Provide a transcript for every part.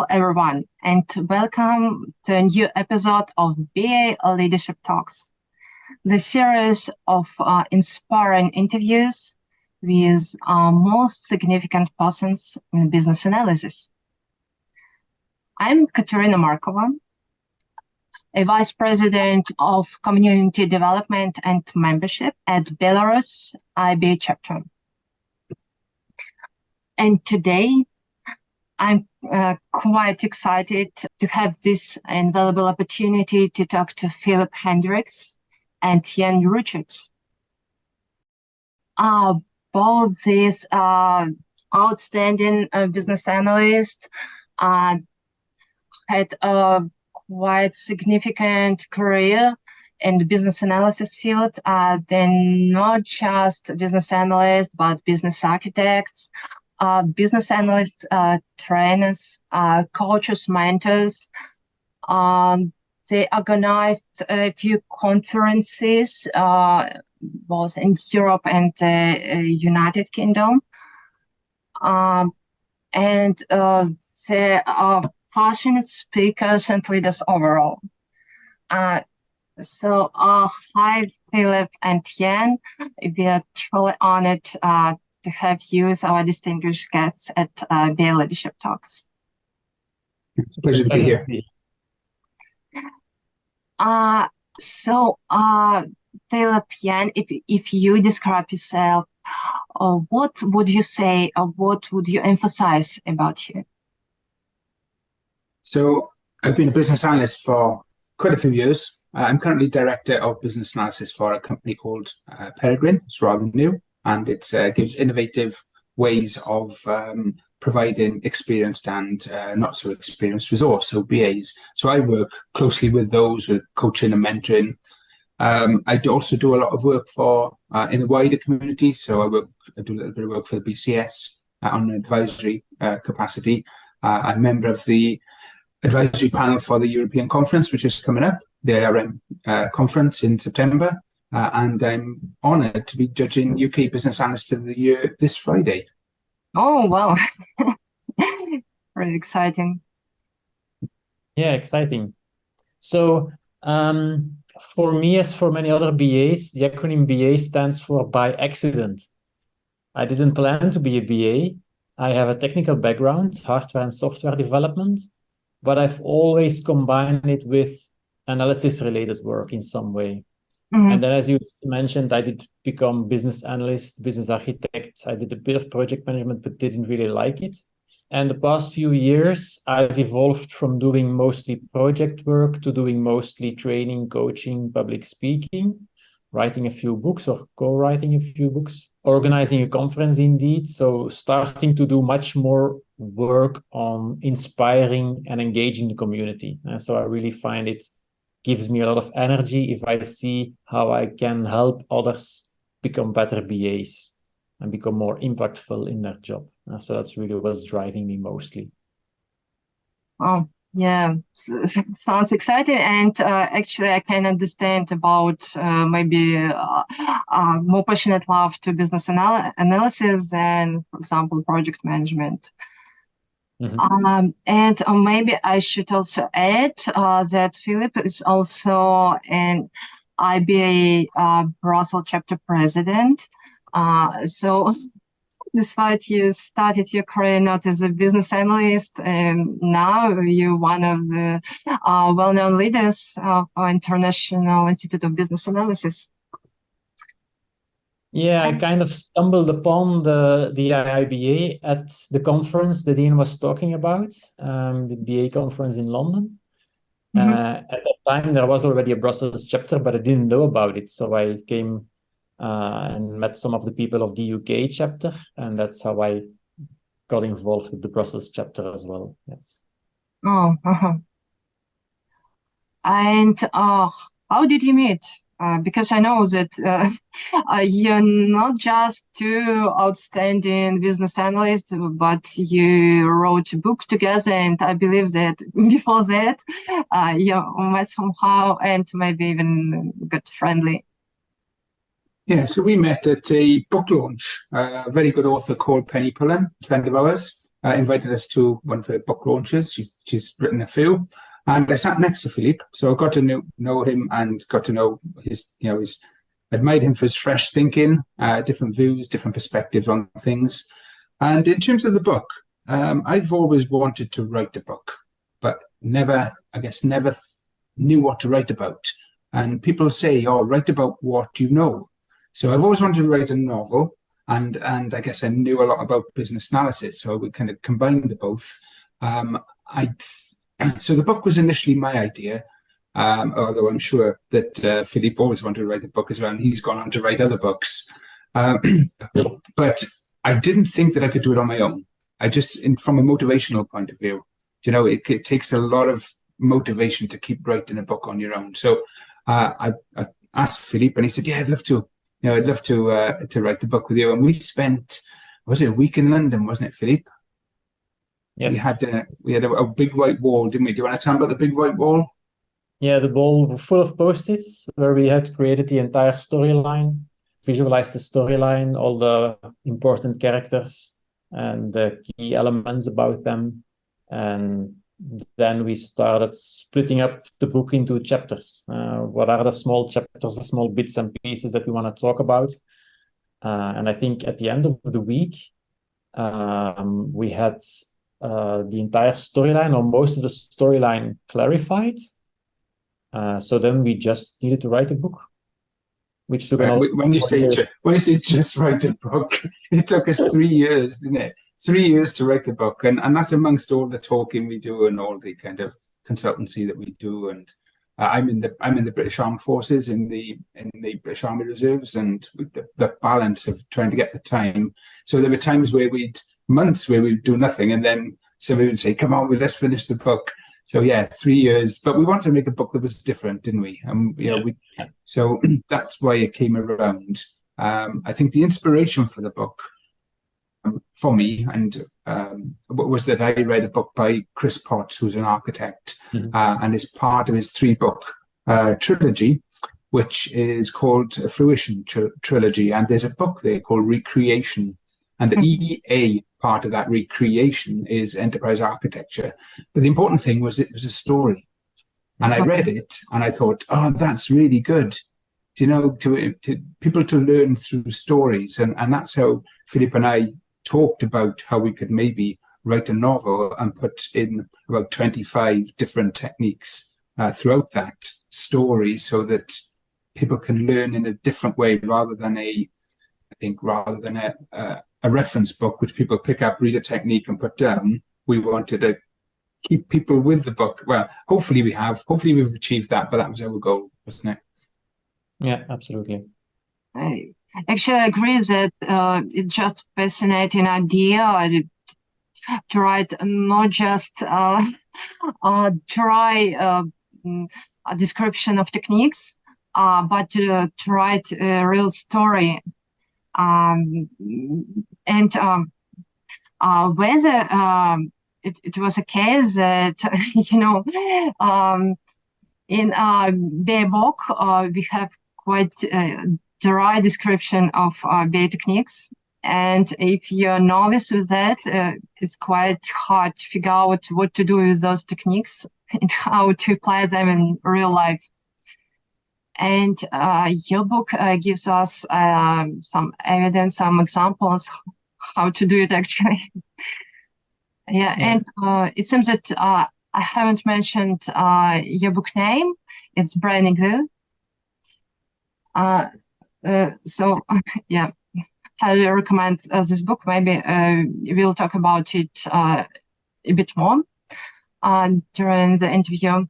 Hello, everyone, and welcome to a new episode of BA Leadership Talks, the series of inspiring interviews with our most significant persons in business analysis. I'm Katerina Markova, a Vice President of Community Development and Membership at Belarus IIBA chapter. And today, I'm quite excited to have this invaluable opportunity to talk to Filip Hendrickx and Jan Hendrickx. Both these outstanding business analysts had a quite significant career in the business analysis field. They're not just business analysts, but business architects, business analysts, trainers, coaches, mentors. They organized a few conferences, both in Europe and the United Kingdom. And they are passionate speakers and leaders overall. So hi, Filip and Jan. We are truly honored to have you as our distinguished guests at BA Leadership Talks. It's a pleasure to be here. Filip, Jan, if you describe yourself, what would you say, or what would you emphasize about you? So I've been a business analyst for quite a few years. I'm currently director of business analysis for a company called Peregrine. It's rather new, and it gives innovative ways of providing experienced and not so experienced resource, so BAs. So I work closely with those with coaching and mentoring. I also do a lot of work for in the wider community. So I do a little bit of work for the BCS on an advisory capacity. I'm a member of the advisory panel for the European Conference, which is coming up, the ARM conference in September. And I'm honoured to be judging UK Business Analyst of the Year this Friday. Oh, wow. Very exciting. Yeah, exciting. So for me, as for many other BAs, the acronym BA stands for by accident. I didn't plan to be a BA. I have a technical background, hardware and software development, but I've always combined it with analysis-related work in some way. Mm-hmm. And then, as you mentioned, I did become business analyst, business architect. I did a bit of project management, but didn't really like it. And the past few years, I've evolved from doing mostly project work to doing mostly training, coaching, public speaking, writing a few books or co-writing a few books, organizing a conference indeed. So starting to do much more work on inspiring and engaging the community. And so I really find it gives me a lot of energy if I see how I can help others become better BAs and become more impactful in their job. So that's really what's driving me mostly. Oh, yeah, sounds exciting. And actually, I can understand about maybe more passionate love to business analysis and, for example, project management. Mm-hmm. And maybe I should also add that Filip is also an IIBA Brussels chapter president. So despite you started your career not as a business analyst, and now you're one of the well-known leaders of our International Institute of Business Analysis. Yeah, I kind of stumbled upon the IIBA at the conference that Ian was talking about, the BA conference in London. Mm-hmm. At that time, there was already a Brussels chapter, but I didn't know about it. So I came and met some of the people of the UK chapter, and that's how I got involved with the Brussels chapter as well. Yes. Oh, uh-huh. And how did you meet? Because I know that you're not just two outstanding business analysts, but you wrote a book together, and I believe that before that, you met somehow and maybe even got friendly. Yeah, so we met at a book launch. A very good author called Penny Pullen, a friend of ours, invited us to one of her book launches. She's written a few, and I sat next to Filip, so I got to know him and got to know his admired him for his fresh thinking, different views, different perspectives on things. And in terms of the book, I've always wanted to write a book, but never knew what to write about. And people say, "Oh, write about what you know." So I've always wanted to write a novel, and I guess I knew a lot about business analysis, so we kind of combined the both. So the book was initially my idea, although I'm sure that Filip always wanted to write a book as well, and he's gone on to write other books. But I didn't think that I could do it on my own. From a motivational point of view, it takes a lot of motivation to keep writing a book on your own. So I asked Filip, and he said, "Yeah, I'd love to. I'd love to write the book with you." And we spent, was it a week in London, wasn't it, Filip? Yes. We had a big white wall, didn't we? Do you want to tell me about the big white wall? Yeah, the wall full of post-its where we had created the entire storyline, visualized the storyline, all the important characters and the key elements about them. And then we started splitting up the book into chapters. What are the small chapters, the small bits and pieces that we want to talk about? And I think at the end of the week, we had the entire storyline or most of the storyline clarified. So then we just needed to write a book, which took when you say just write a book, it took us 3 years, didn't it? 3 years to write the book, and that's amongst all the talking we do and all the kind of consultancy that we do. And I'm in the British Armed Forces in the British Army Reserves, and the balance of trying to get the time. So there were times where months where we'd do nothing, and then somebody would say, "Come on, let's finish the book." So yeah, 3 years, but we wanted to make a book that was different, didn't we? So that's why it came around. I think the inspiration for the book, for me, was that I read a book by Chris Potts, who's an architect, and it's part of his 3-book trilogy, which is called a Fruition Trilogy. And there's a book there called Recreation, and the EA part of that recreation is enterprise architecture. But the important thing was it was a story. And I read it and I thought, "Oh, that's really good. To people to learn through stories." And that's how Filip and I talked about how we could maybe write a novel and put in about 25 different techniques throughout that story, so that people can learn in a different way rather than a reference book which people pick up, read a technique and put down. We wanted to keep people with the book. Well, hopefully we've achieved that, but that was our goal, wasn't it? Yeah, absolutely. I actually agree that it's just fascinating idea to write not just dry a description of techniques, but to write a real story. Whether it was a case that in BA book we have quite dry description of BA techniques, and if you're novice with that, it's quite hard to figure out what to do with those techniques and how to apply them in real life. And your book gives us some evidence, some examples how to do it actually. Yeah, and it seems that I haven't mentioned your book name. It's Branding Good. So yeah, highly recommend this book. Maybe we'll talk about it a bit more during the interview.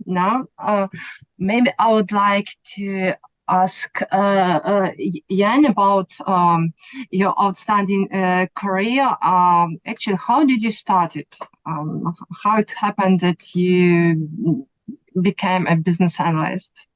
Now maybe I would like to ask Jan about your outstanding career. Actually, how did you start it? How it happened that you became a business analyst?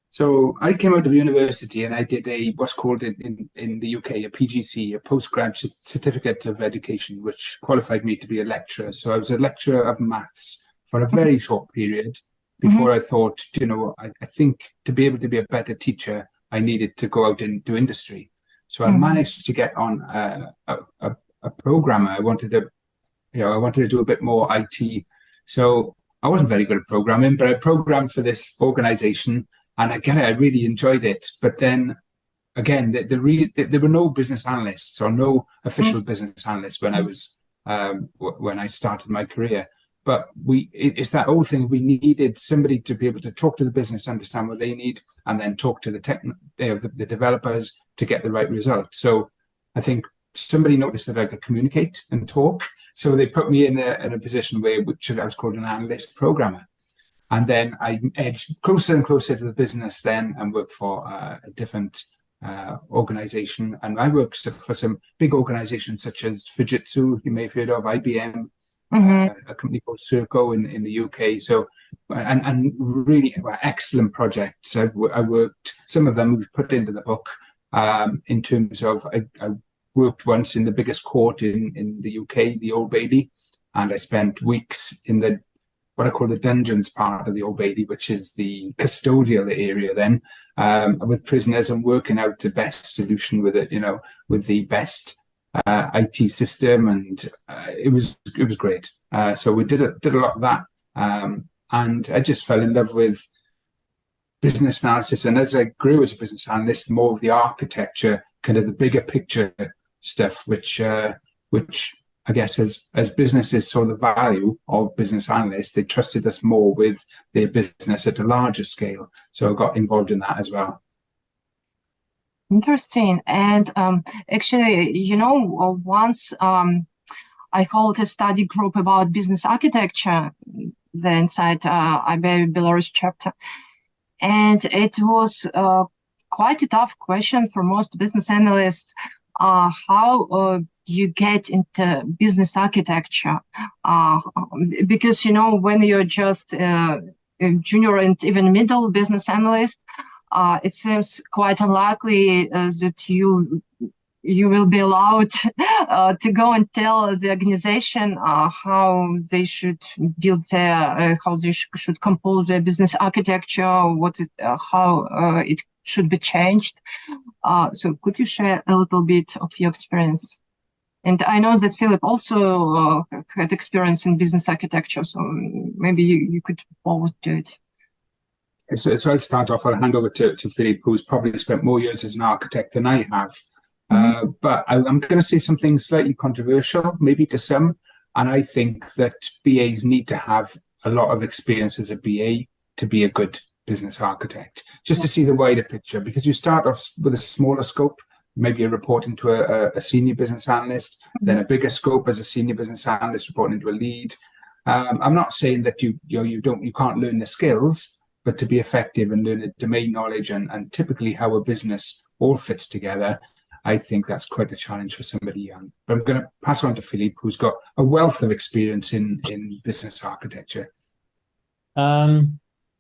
So I came out of university and I did what's called in the UK a PGC, a postgraduate certificate of education, which qualified me to be a lecturer. So I was a lecturer of maths for a very short period before I thought, I think to be able to be a better teacher, I needed to go out into industry. So I managed to get on a programmer. I wanted to do a bit more IT. So I wasn't very good at programming, but I programmed for this organization, and again, I really enjoyed it. But then again, there were no business analysts or no official business analysts when I was when I started my career. But it's that old thing. We needed somebody to be able to talk to the business, understand what they need, and then talk to the developers to get the right result. So I think somebody noticed that I could communicate and talk. So they put me in a position which I was called an analyst programmer. And then I edged closer and closer to the business then and worked for a different organization. And I worked for some big organizations such as Fujitsu, you may have heard of, IBM, a company called Serco in the UK. So, and really excellent projects. I worked, some of them we've put into the book in terms of, I worked once in the biggest court in the UK, the Old Bailey, and I spent weeks in what I call the dungeons part of the Old Bailey, which is the custodial area then, with prisoners, and working out the best solution with it, with the best IT system, and it was great. So we did a lot of that, and I just fell in love with business analysis. And as I grew as a business analyst, more of the architecture, kind of the bigger picture stuff, which I guess as businesses saw the value of business analysts, they trusted us more with their business at a larger scale. So I got involved in that as well. Interesting. And actually, once I held a study group about business architecture, inside IIBA Belarus chapter, and it was quite a tough question for most business analysts. How you get into business architecture, because when you're just a junior and even middle business analyst, it seems quite unlikely that you will be allowed to go and tell the organization how they should build how they should compose their business architecture, how it should be changed. So could you share a little bit of your experience? And I know that Filip also had experience in business architecture, so maybe you could both do it. So I'll start off. I'll hand over to Filip, who's probably spent more years as an architect than I have. But I'm going to say something slightly controversial, maybe to some. And I think that BAs need to have a lot of experience as a BA to be a good business architect, just to see the wider picture, because you start off with a smaller scope. Maybe you're reporting to a senior business analyst, then a bigger scope as a senior business analyst reporting to a lead. I'm not saying that you can't learn the skills, but to be effective and learn the domain knowledge and typically how a business all fits together, I think that's quite a challenge for somebody young. But I'm going to pass on to Filip, who's got a wealth of experience in business architecture.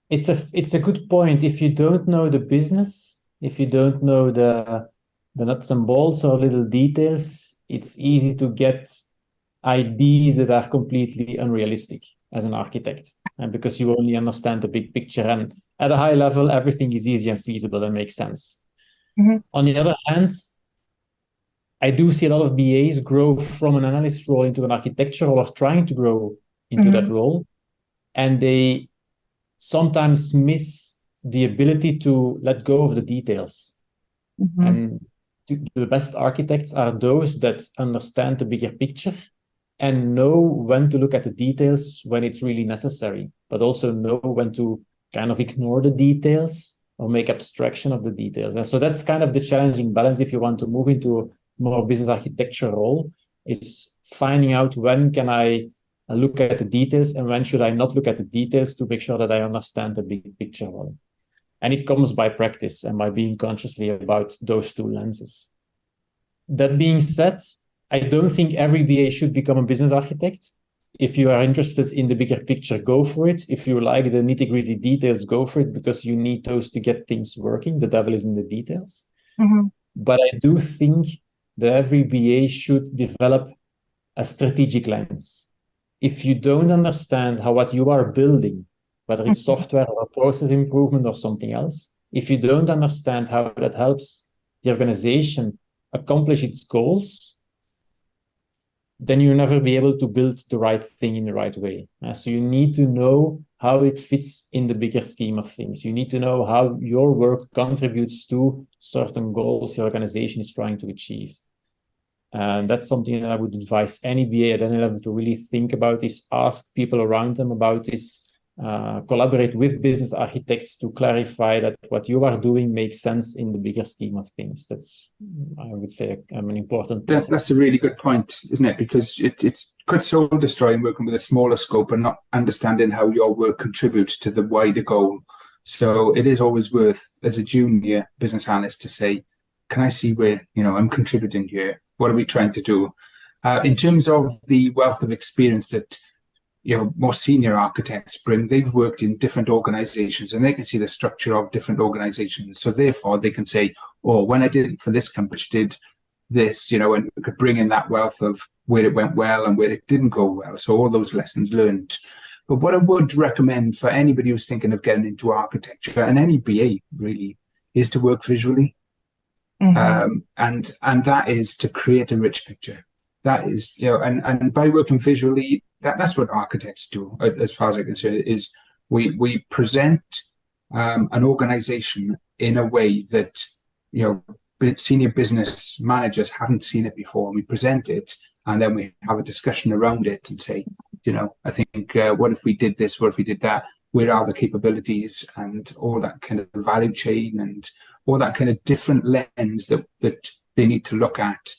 It's a good point. If you don't know the business, if you don't know the nuts and bolts or little details, it's easy to get ideas that are completely unrealistic as an architect, and because you only understand the big picture, and at a high level, everything is easy and feasible and makes sense. On the other hand, I do see a lot of BAs grow from an analyst role into an architecture role, or trying to grow into that role, and they sometimes miss the ability to let go of the details. And the best architects are those that understand the bigger picture and know when to look at the details when it's really necessary, but also know when to kind of ignore the details or make abstraction of the details. And so that's kind of the challenging balance if you want to move into a more business architecture role, is finding out when can I look at the details and when should I not look at the details to make sure that I understand the big picture well. And it comes by practice and by being consciously about those two lenses. That being said, I don't think every BA should become a business architect. If you are interested in the bigger picture, go for it. If you like the nitty-gritty details, go for it, because you need those to get things working. The devil is in the details. But I do think that every BA should develop a strategic lens. If you don't understand how what you are building, whether it's software or a process improvement or something else, if you don't understand how that helps the organization accomplish its goals, then you'll never be able to build the right thing in the right way. So you need to know how it fits in the bigger scheme of things. You need to know how your work contributes to certain goals your organization is trying to achieve. And that's something that I would advise any BA at any level to really think about, is ask people around them about this, collaborate with business architects to clarify that what you are doing makes sense in the bigger scheme of things. That's, I would say, an important principle. That's a really good point, isn't it? Because it's quite soul destroying working with a smaller scope and not understanding how your work contributes to the wider goal. So it is always worth, as a junior business analyst, to say, can I see where, I'm contributing here? What are we trying to do? In terms of the wealth of experience that more senior architects bring, they've worked in different organizations and they can see the structure of different organizations. So therefore they can say, oh, when I did it for this company, did this, and we could bring in that wealth of where it went well and where it didn't go well. So all those lessons learned. But what I would recommend for anybody who's thinking of getting into architecture, and any BA really, is to work visually. And that is to create a rich picture. That is, and by working visually, that's what architects do, as far as I can say, is we present an organization in a way that, senior business managers haven't seen it before. We present it and then we have a discussion around it and say, I think, what if we did this? What if we did that? Where are the capabilities and all that kind of value chain and all that kind of different lens that they need to look at.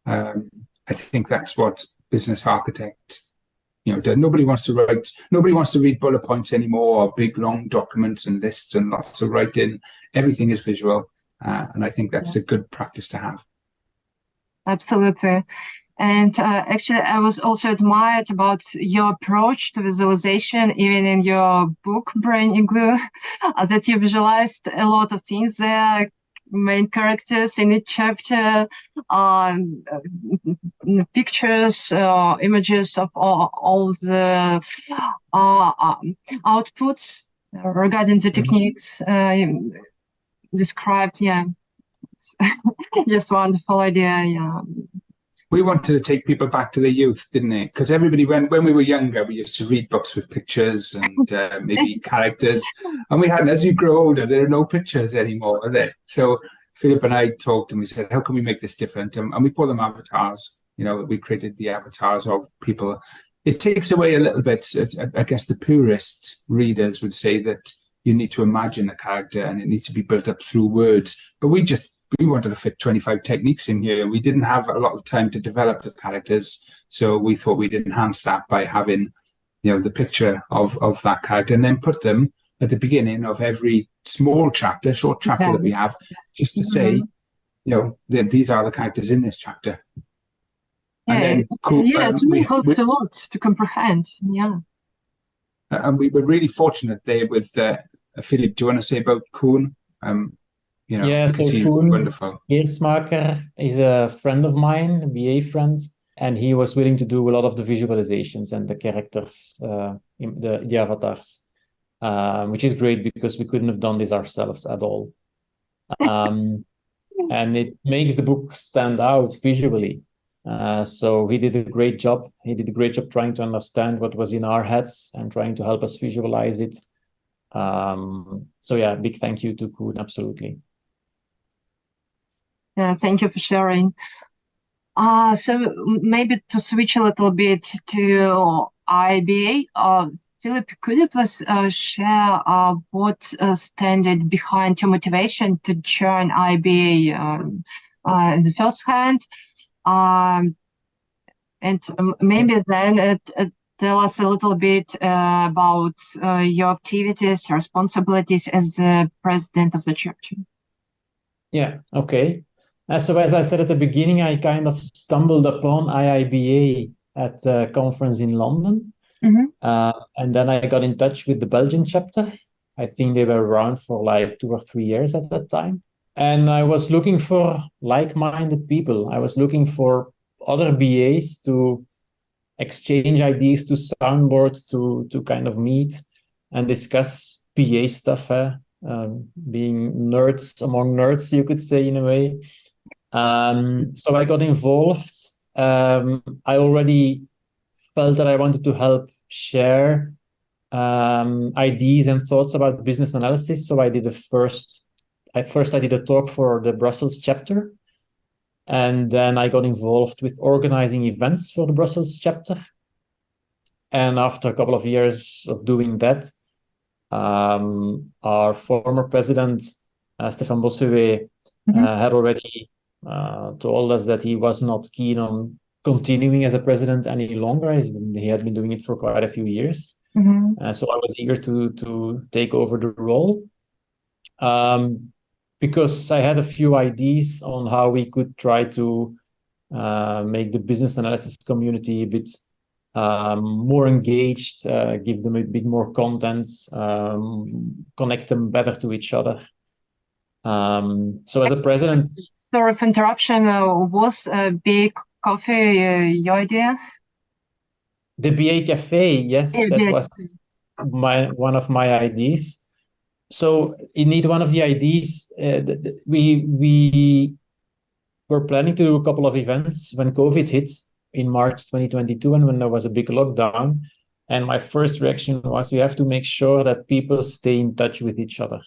I think that's what business architects, do. Nobody wants to read bullet points anymore, or big long documents and lists and lots of writing. Everything is visual, and I think that's a good practice to have. Absolutely. And actually, I was also admired about your approach to visualization, even in your book, Brain Igloo, that you visualized a lot of things there, main characters in each chapter, pictures, images of all the outputs regarding the techniques described. Yeah, it's just wonderful idea. Yeah. We wanted to take people back to their youth, didn't it? Because everybody, when we were younger, we used to read books with pictures and maybe characters. And as you grow older, there are no pictures anymore, are there? So Filip and I talked and we said, how can we make this different? And we call them avatars. We created the avatars of people. It takes away a little bit. I guess the purist readers would say that you need to imagine a character and it needs to be built up through words. But we wanted to fit 25 techniques in here. We didn't have a lot of time to develop the characters. So we thought we'd enhance that by having, the picture of that character and then put them at the beginning of every short chapter that we have, just to say, these are the characters in this chapter. Yeah, and then it really helps a lot to comprehend. Yeah. And we were really fortunate there with Filip. Do you want to say about Koen? So Koen wonderful. Eersmaker is a friend of mine, a BA friend, and he was willing to do a lot of the visualizations and the characters, the avatars, which is great because we couldn't have done this ourselves at all. And it makes the book stand out visually. So he did a great job. He did a great job trying to understand what was in our heads and trying to help us visualize it. So yeah, big thank you to Koen, absolutely. Yeah, thank you for sharing. So maybe to switch a little bit to IIBA, Filip, could you please share what stand behind your motivation to join IIBA in the first hand? And maybe then tell us a little bit about your activities, responsibilities as the president of the chapter. Yeah, okay. So as I said at the beginning, I kind of stumbled upon IIBA at a conference in London. And then I got in touch with the Belgian chapter. I think they were around for like 2 or 3 years at that time. And I was looking for like-minded people. I was looking for other BAs to exchange ideas, to soundboard, to kind of meet and discuss BA stuff, being nerds among nerds, you could say, in a way. So I got involved. I already felt that I wanted to help share ideas and thoughts about business analysis. So I did I did a talk for the Brussels chapter. And then I got involved with organizing events for the Brussels chapter. And after a couple of years of doing that, our former president, Stefan Bossuet, had already told us that he was not keen on continuing as a president any longer. He had been doing it for quite a few years. So I was eager to take over the role. Because I had a few ideas on how we could try to make the business analysis community a bit more engaged, give them a bit more content, connect them better to each other. So as a president... Sorry for interruption. Was BA Coffee your idea? The BA Cafe, yes, Yeah, that BA was one of my ideas. So indeed, one of the ideas, we were planning to do a couple of events when COVID hit in March 2022, and when there was a big lockdown. And my first reaction was, we have to make sure that people stay in touch with each other.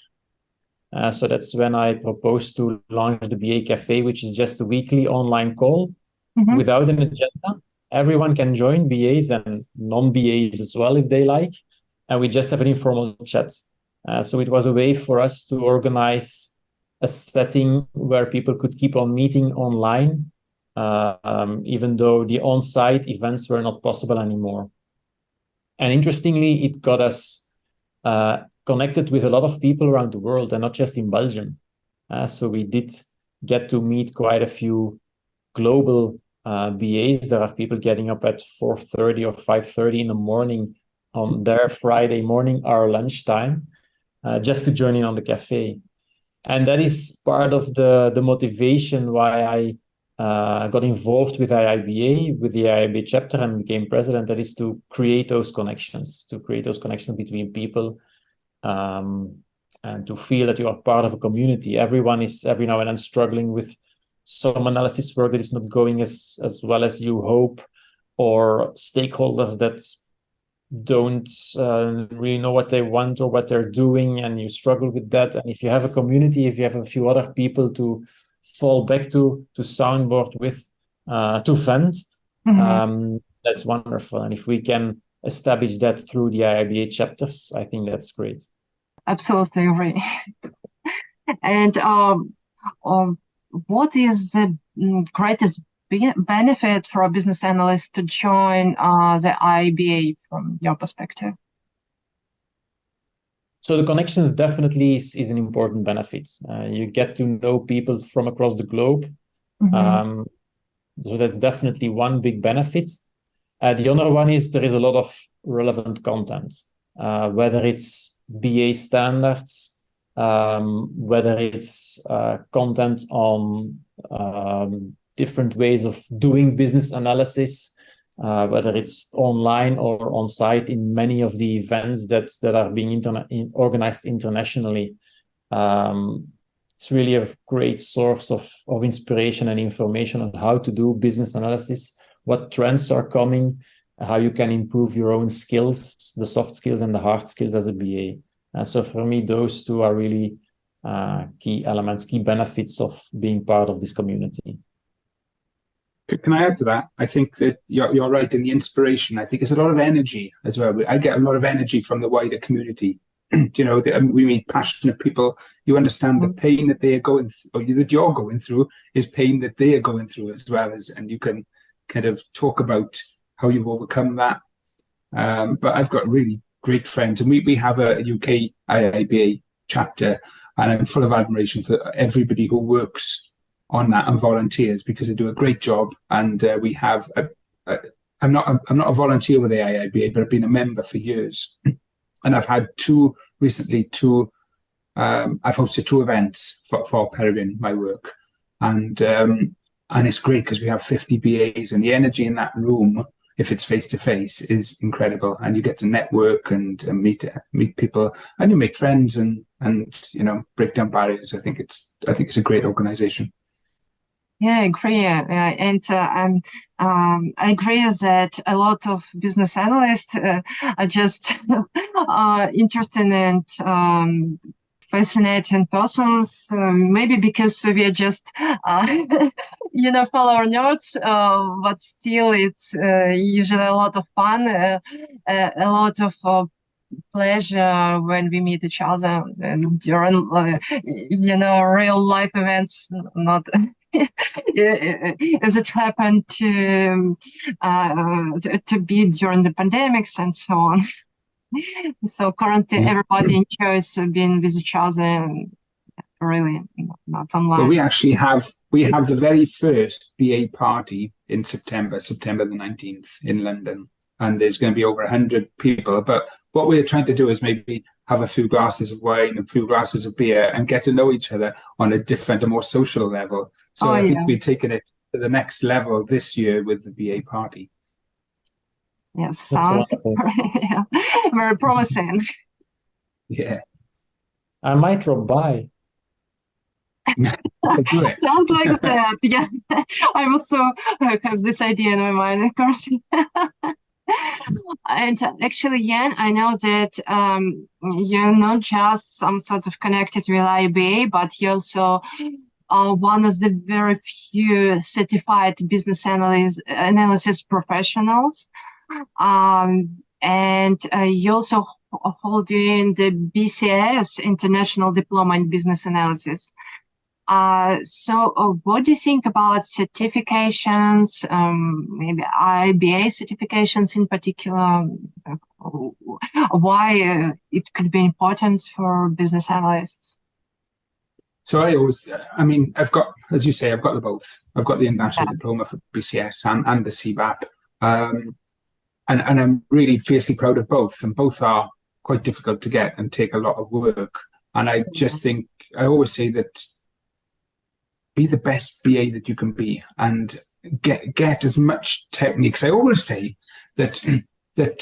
So that's when I proposed to launch the BA Cafe, which is just a weekly online call without an agenda. Everyone can join, BAs and non-BAs as well, if they like. And we just have an informal chat. So it was a way for us to organize a setting where people could keep on meeting online, even though the on-site events were not possible anymore. And interestingly, it got us connected with a lot of people around the world, and not just in Belgium. So we did get to meet quite a few global BAs. There are people getting up at 4:30 or 5:30 in the morning on their Friday morning, our lunchtime, just to join in on the cafe. And that is part of the motivation why I got involved with IIBA, with the IIBA chapter, and became president. That is to create those connections, between people, and to feel that you are part of a community. Everyone is every now and then struggling with some analysis work that is not going as well as you hope, or stakeholders that don't really know what they want or what they're doing, and you struggle with that. And if you have a community, if you have a few other people to fall back to soundboard with, to vent, that's wonderful. And if we can establish that through the IIBA chapters, I think that's great. Absolutely agree. And what is the greatest benefit for a business analyst to join the IIBA from your perspective? So the connections definitely is an important benefit. You get to know people from across the globe. So that's definitely one big benefit. The other one is there is a lot of relevant content, whether it's BA standards, whether it's content on different ways of doing business analysis, whether it's online or on site in many of the events that are being organized internationally. It's really a great source of inspiration and information on how to do business analysis, what trends are coming, how you can improve your own skills, the soft skills and the hard skills as a BA. So for me, those two are really key elements, key benefits of being part of this community. Can I add to that? I think that you're right in the inspiration. I think there's a lot of energy as well. I get a lot of energy from the wider community. You know, we meet passionate people. You understand the pain that they are going through, or that you're going through, is pain that they are going through as well as, and you can kind of talk about how you've overcome that. But I've got really great friends, and we have a UK IIBA chapter, and I'm full of admiration for everybody who works on that and volunteers, because they do a great job. And we have I'm not a volunteer with the IIBA, but I've been a member for years, and I've had recently I've hosted 2 events for Peregrine, my work, and it's great because we have 50 BAs, and the energy in that room, if it's face to face, is incredible, and you get to network and meet people, and you make friends and you know, break down barriers. I think it's a great organization. Yeah, I agree. I agree that a lot of business analysts are just interesting and fascinating persons. Maybe because we are just, fellow nerds, but still it's usually a lot of fun, a lot of pleasure when we meet each other and during, real life events, not as it happened to be during the pandemics and so on. So currently, everybody enjoys being with each other, and really not online. Well, we have the very first BA party in September the 19th in London, and there's going to be over 100 people. But what we're trying to do is maybe have a few glasses of wine, a few glasses of beer, and get to know each other on a more social level. So I think we're taking it to the next level this year with the BA party. Yes, sounds very promising. Yeah. I might drop by. Sounds like that. Yeah, I also have this idea in my mind, of course. And actually, Jan, I know that you're not just some sort of connected with IIBA, but you're also one of the very few certified business analysis professionals. And you also holding the BCS International Diploma in Business Analysis. So what do you think about certifications, maybe IIBA certifications in particular? Why it could be important for business analysts? So I've got, as you say, I've got the both. I've got the International Diploma for BCS and the CBAP. And I'm really fiercely proud of both. And both are quite difficult to get and take a lot of work. And I just think, I always say that be the best BA that you can be and get as much techniques. I always say that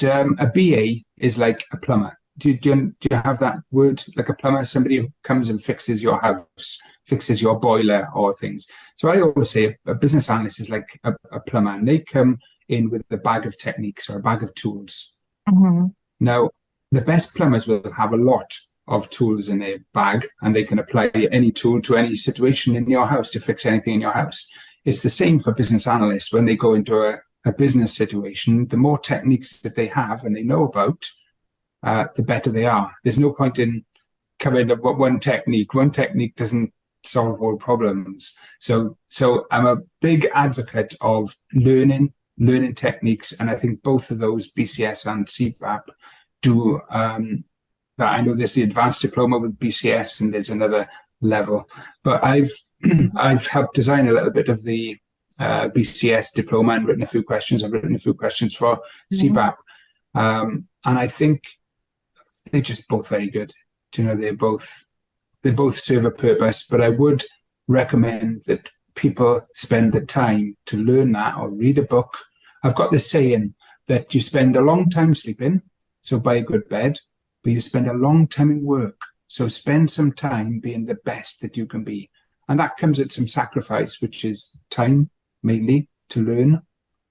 a BA is like a plumber. Do you have that word, like a plumber? Somebody who comes and fixes your house, fixes your boiler or things. So I always say a business analyst is like a plumber, and they come in with a bag of techniques or a bag of tools. Mm-hmm. Now, the best plumbers will have a lot of tools in their bag, and they can apply any tool to any situation in your house to fix anything in your house. It's the same for business analysts. When they go into a business situation, the more techniques that they have and they know about, the better they are. There's no point in coming up with one technique. One technique doesn't solve all problems. So I'm a big advocate of learning techniques, and I think both of those, BCS and CBAP, do that. I know there's the advanced diploma with BCS, and there's another level. But I've helped design a little bit of the BCS diploma and written a few questions. I've written a few questions for CBAP, and I think they're just both very good. They both serve a purpose. But I would recommend that people spend the time to learn that or read a book. I've got this saying that you spend a long time sleeping, so buy a good bed, but you spend a long time in work. So spend some time being the best that you can be. And that comes at some sacrifice, which is time mainly to learn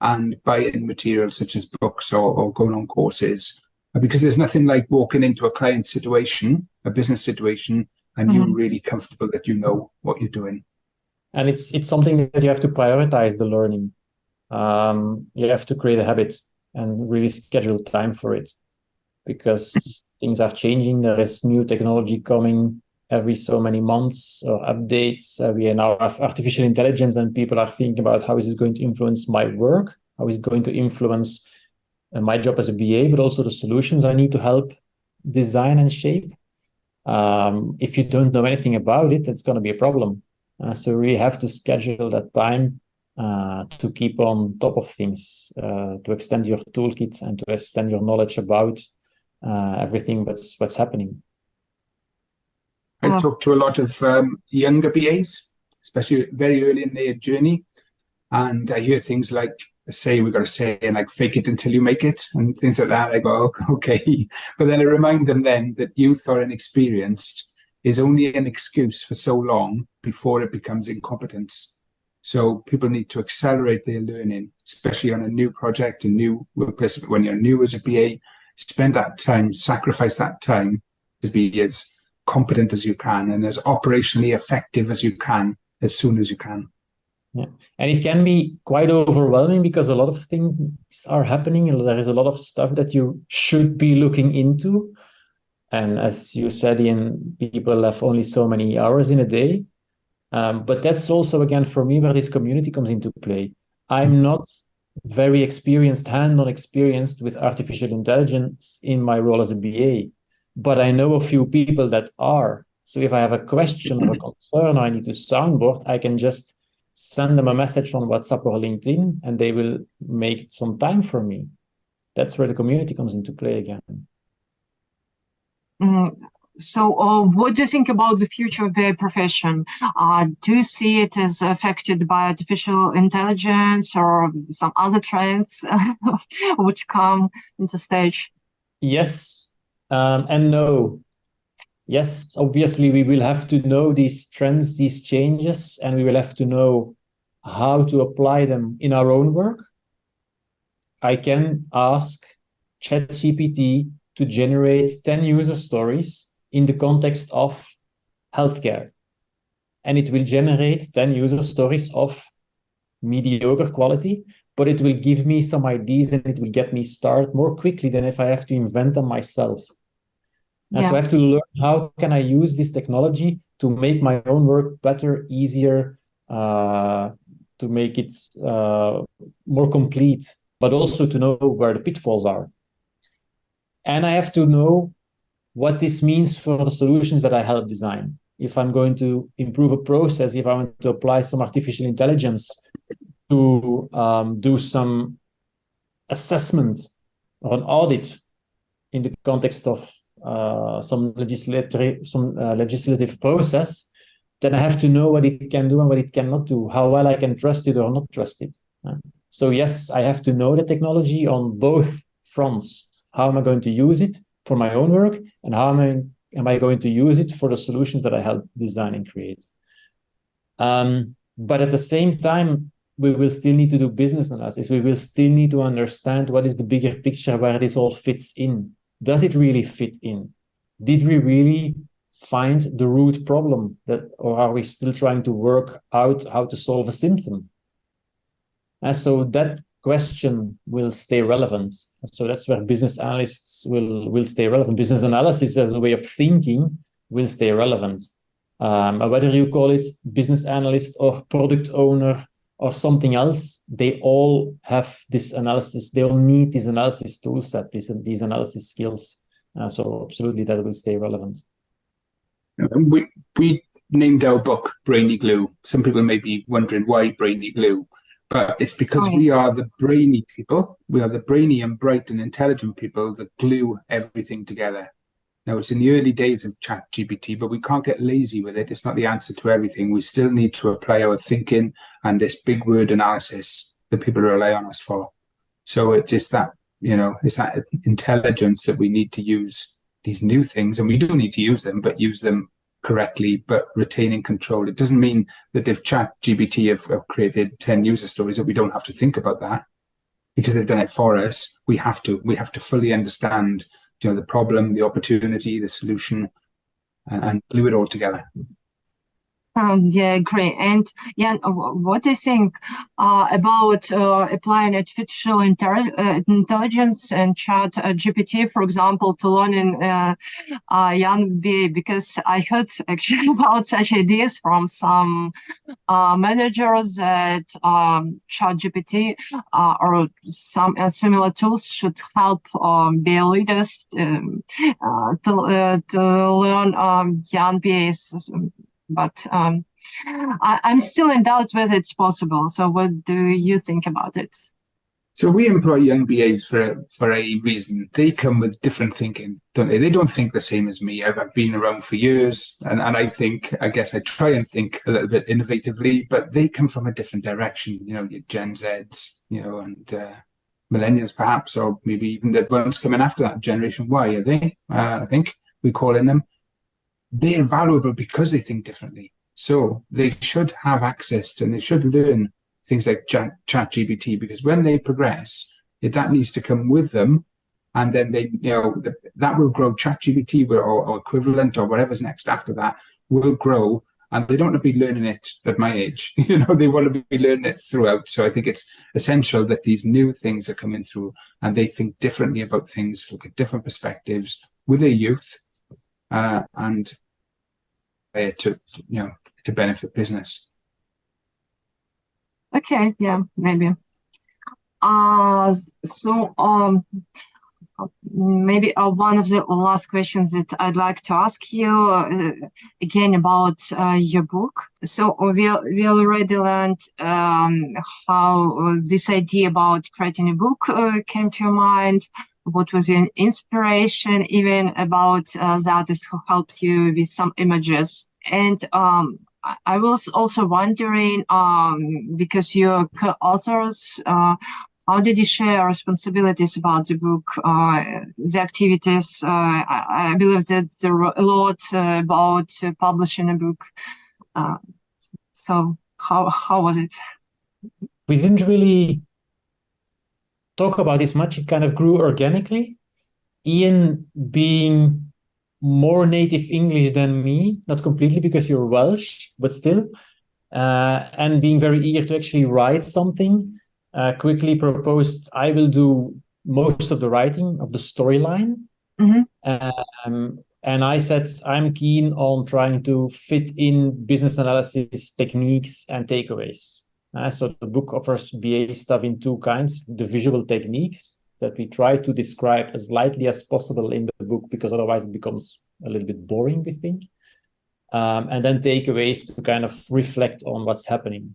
and buying materials such as books or going on courses. Because there's nothing like walking into a client situation, a business situation, and you're really comfortable that you know what you're doing. And it's something that you have to prioritize, the learning. You have to create a habit and really schedule time for it, because things are changing. There is new technology coming every so many months or updates. We now have artificial intelligence, and people are thinking about how is it going to influence my work? How is it going to influence my job as a BA, but also the solutions I need to help design and shape? If you don't know anything about it, it's going to be a problem. So we have to schedule that time to keep on top of things, to extend your toolkit and to extend your knowledge about everything what's happening. I talk to a lot of younger BAs, especially very early in their journey, and I hear things like, we've got to say, and like, fake it until you make it, and things like that. I go, okay. But then I remind them then that youth or inexperienced is only an excuse for so long before it becomes incompetence. So people need to accelerate their learning, especially on a new project, a new workplace. When you're new as a BA, spend that time, sacrifice that time to be as competent as you can and as operationally effective as you can, as soon as you can. Yeah, and it can be quite overwhelming because a lot of things are happening and there is a lot of stuff that you should be looking into. And as you said, Ian, people have only so many hours in a day. But that's also, again, for me, where this community comes into play. I'm not very experienced, hands-on experienced with artificial intelligence in my role as a BA, but I know a few people that are. So if I have a question or a concern or I need to soundboard, I can just send them a message on WhatsApp or LinkedIn, and they will make some time for me. That's where the community comes into play again. So what do you think about the future of the profession? Do you see it as affected by artificial intelligence or some other trends which come into stage? Yes, and no. Yes, obviously we will have to know these trends, these changes, and we will have to know how to apply them in our own work. I can ask ChatGPT to generate 10 user stories in the context of healthcare. And it will generate 10 user stories of mediocre quality, but it will give me some ideas and it will get me started more quickly than if I have to invent them myself. And so I have to learn how can I use this technology to make my own work better, easier, to make it more complete, but also to know where the pitfalls are. And I have to know what this means for the solutions that I help design. If I'm going to improve a process, if I want to apply some artificial intelligence to do some assessment or an audit in the context of some legislative process, then I have to know what it can do and what it cannot do, how well I can trust it or not trust it. So yes, I have to know the technology on both fronts. How am I going to use it for my own work, and how am I going to use it for the solutions that I help design and create? But at the same time, we will still need to do business analysis. We will still need to understand what is the bigger picture, where this all fits in. Does it really fit in? Did we really find the root problem, or are we still trying to work out how to solve a symptom? And so that question will stay relevant. So that's where business analysts will stay relevant. Business analysis as a way of thinking will stay relevant. Whether you call it business analyst or product owner or something else, they all have this analysis. They all need this analysis tool set, these analysis skills. So absolutely, that will stay relevant. We named our book Brainy Glue. Some people may be wondering why Brainy Glue, but it's because we are the brainy people. We are the brainy and bright and intelligent people that glue everything together. Now, it's in the early days of ChatGPT, but we can't get lazy with it. It's not the answer to everything. We still need to apply our thinking and this big word analysis that people rely on us for. So it's just that, it's that intelligence that we need to use these new things, and we do need to use them, but use them correctly, but retaining control. It doesn't mean that if ChatGPT have created 10 user stories that we don't have to think about that, because they've done it for us. We have to fully understand the problem, the opportunity, the solution, and glue it all together. Yeah, great. And Jan, what do you think about applying artificial intelligence and ChatGPT, for example, to learning young BA? Because I heard actually about such ideas from some managers that ChatGPT or some similar tools should help BA leaders to learn young BAs. But I'm still in doubt whether it's possible. So what do you think about it? So we employ young BAs for a reason. They come with different thinking, don't they? They don't think the same as me. I've been around for years, and I guess I try and think a little bit innovatively, but they come from a different direction. Your Gen Zs, and millennials perhaps, or maybe even the ones coming after that, Generation Y, are they? I think we call in them. They're valuable because they think differently. So they should have access to, and they should learn things like ChatGPT, because when they progress, that needs to come with them. And then they, that will grow. ChatGPT or equivalent or whatever's next after that will grow. And they don't want to be learning it at my age. They want to be learning it throughout. So I think it's essential that these new things are coming through and they think differently about things, look at different perspectives with their youth, and to benefit business. Okay, yeah, maybe. Maybe one of the last questions that I'd like to ask you again about your book. So we already learned how this idea about writing a book came to your mind. What was your inspiration, even about the artist who helped you with some images? And I was also wondering, because you're co-authors, how did you share responsibilities about the book, the activities? I believe that there were a lot about publishing a book. So how was it? We didn't really talk about this much. It kind of grew organically. Ian being more native English than me, not completely because you're Welsh, but still, and being very eager to actually write something, quickly proposed I will do most of the writing of the storyline. And I said I'm keen on trying to fit in business analysis techniques and takeaways. So the book offers BA stuff in two kinds: the visual techniques that we try to describe as lightly as possible in the book, because otherwise it becomes a little bit boring, we think. And then takeaways to kind of reflect on what's happening.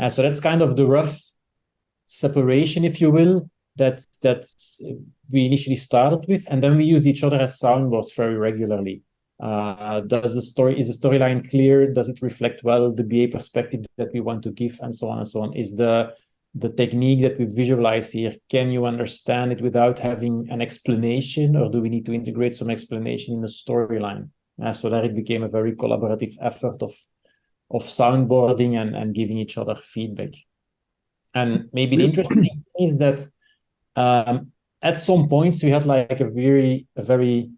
So that's kind of the rough separation, if you will, that we initially started with, and then we used each other as soundboards very regularly. Is the storyline clear? Does it reflect well the BA perspective that we want to give, and so on and so on? Is the technique that we visualize here, can you understand it without having an explanation, or do we need to integrate some explanation in the storyline? So that it became a very collaborative effort of soundboarding and giving each other feedback. And maybe the interesting thing is that at some points we had like a very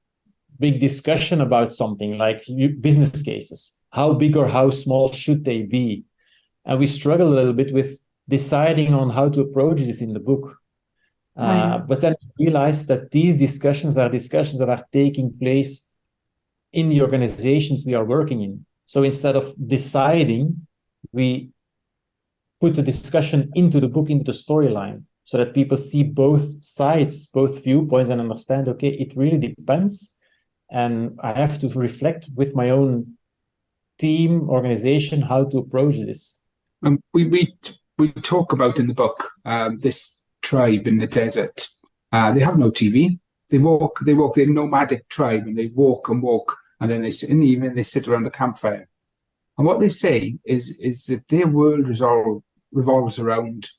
big discussion about something like business cases. How big or how small should they be? And we struggled a little bit with deciding on how to approach this in the book. But then we realized that these discussions are discussions that are taking place in the organizations we are working in. So instead of deciding, we put the discussion into the book, into the storyline, so that people see both sides, both viewpoints, and understand, okay, it really depends. And I have to reflect with my own team, organization, how to approach this. We talk about in the book this tribe in the desert. They have no TV. They walk. They're a nomadic tribe, and they walk, and then in the evening they sit around a campfire. And what they say is that their world revolves around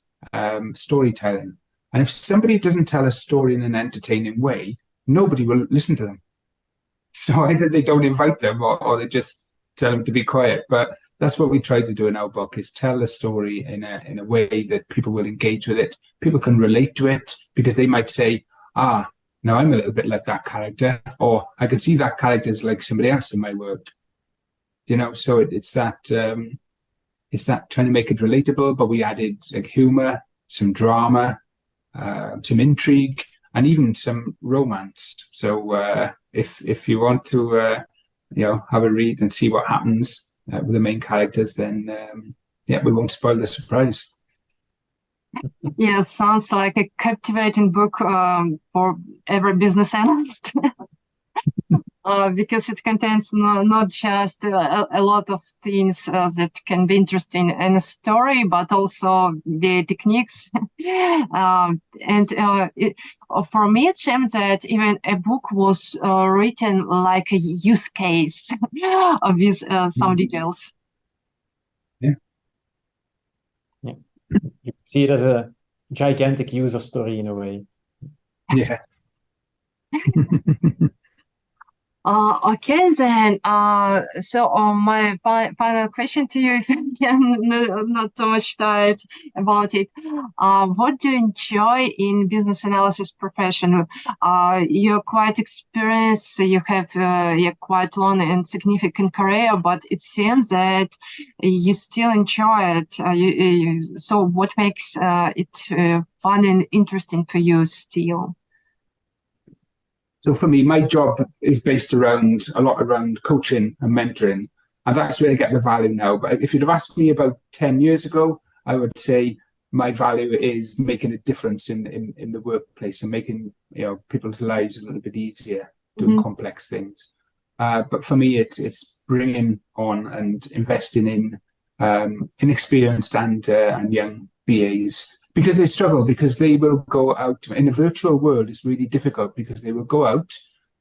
storytelling. And if somebody doesn't tell a story in an entertaining way, nobody will listen to them. So either they don't invite them, or they just tell them to be quiet. But that's what we try to do in our book, is tell a story in a way that people will engage with it. People can relate to it, because they might say, now I'm a little bit like that character, or I can see that character is like somebody else in my work. So it's that trying to make it relatable, but we added like humor, some drama, some intrigue, and even some romance. So if you want to have a read and see what happens with the main characters, then we won't spoil the surprise. Yeah, sounds like a captivating book for every business analyst. Because it contains not just a lot of things that can be interesting in a story, but also the techniques. For me, it seemed that even a book was written like a use case with some details. Yeah. You see it as a gigantic user story in a way. Yeah. Okay then. So my final question to you, if you can not too much tired about it. What do you enjoy in business analysis profession? You're quite experienced. So you have quite long and significant career, but it seems that you still enjoy it. So what makes it fun and interesting for you still? So for me, my job is based around a lot around coaching and mentoring, and that's where I get the value now. But if you'd have asked me about 10 years ago, I would say my value is making a difference in the workplace and making people's lives a little bit easier, doing complex things. But for me, it's bringing on and investing in inexperienced and young BAs. Because they struggle, because they will go out in a virtual world. It's really difficult because they will go out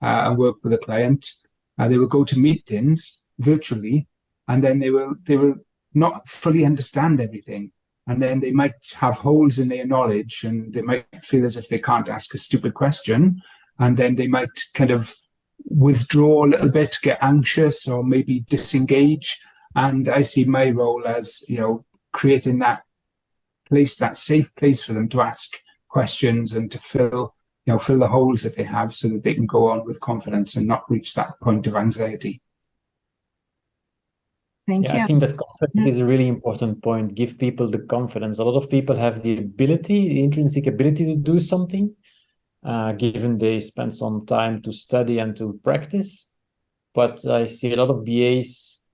and work with a client. They will go to meetings virtually, and then they will not fully understand everything. And then they might have holes in their knowledge, and they might feel as if they can't ask a stupid question. And then they might kind of withdraw a little bit, get anxious, or maybe disengage. And I see my role as, creating that place, that safe place for them to ask questions and to fill the holes that they have, so that they can go on with confidence and not reach that point of anxiety. Thank you. I think that confidence is a really important point. Give people the confidence. A lot of people have the intrinsic ability to do something, given they spend some time to study and to practice. But I see a lot of BAs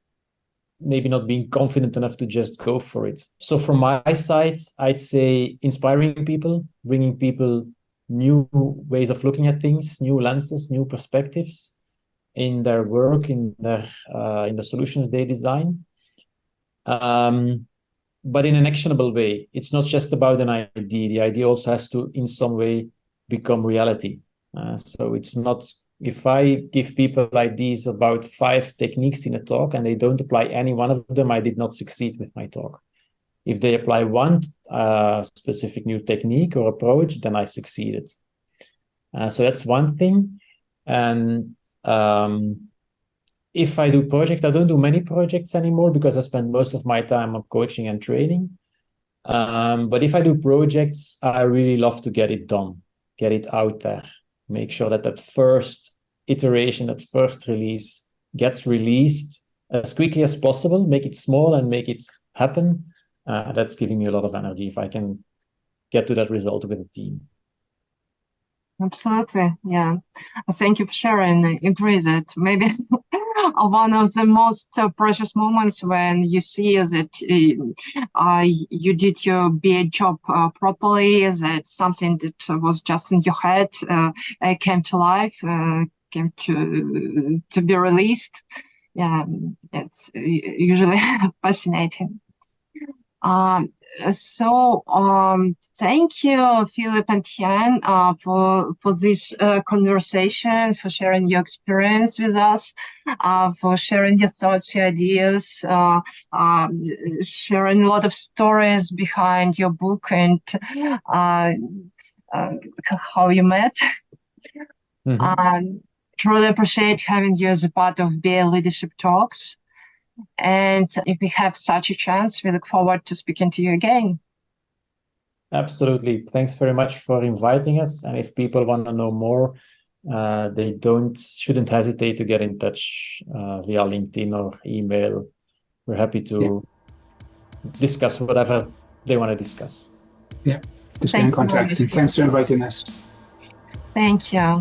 maybe not being confident enough to just go for it. So from my side, I'd say inspiring people, bringing people new ways of looking at things, new lenses, new perspectives in their work, in the solutions they design, but in an actionable way. It's not just about an idea. The idea also has to, in some way, become reality. So it's not, if I give people ideas about 5 techniques in a talk and they don't apply any one of them, I did not succeed with my talk. If they apply one specific new technique or approach, then I succeeded. So that's one thing. And if I do projects, I don't do many projects anymore because I spend most of my time on coaching and training. But if I do projects, I really love to get it done, get it out there, make sure that first iteration, that first release gets released as quickly as possible, make it small and make it happen. That's giving me a lot of energy if I can get to that result with a team. Absolutely, yeah. Thank you for sharing. I agree that maybe one of the most precious moments when you see that you did your BA job properly, that something that was just in your head came to life, came to be released. Yeah, it's usually fascinating. Thank you, Filip and Jan, for this conversation, for sharing your experience with us, for sharing your thoughts, your ideas, sharing a lot of stories behind your book and how you met. Truly appreciate having you as a part of BA Leadership Talks. And if we have such a chance, we look forward to speaking to you again. Absolutely. Thanks very much for inviting us. And if people want to know more, they shouldn't hesitate to get in touch via LinkedIn or email. We're happy to discuss whatever they want to discuss. Yeah, just get in contact. And thanks for inviting us. Thank you.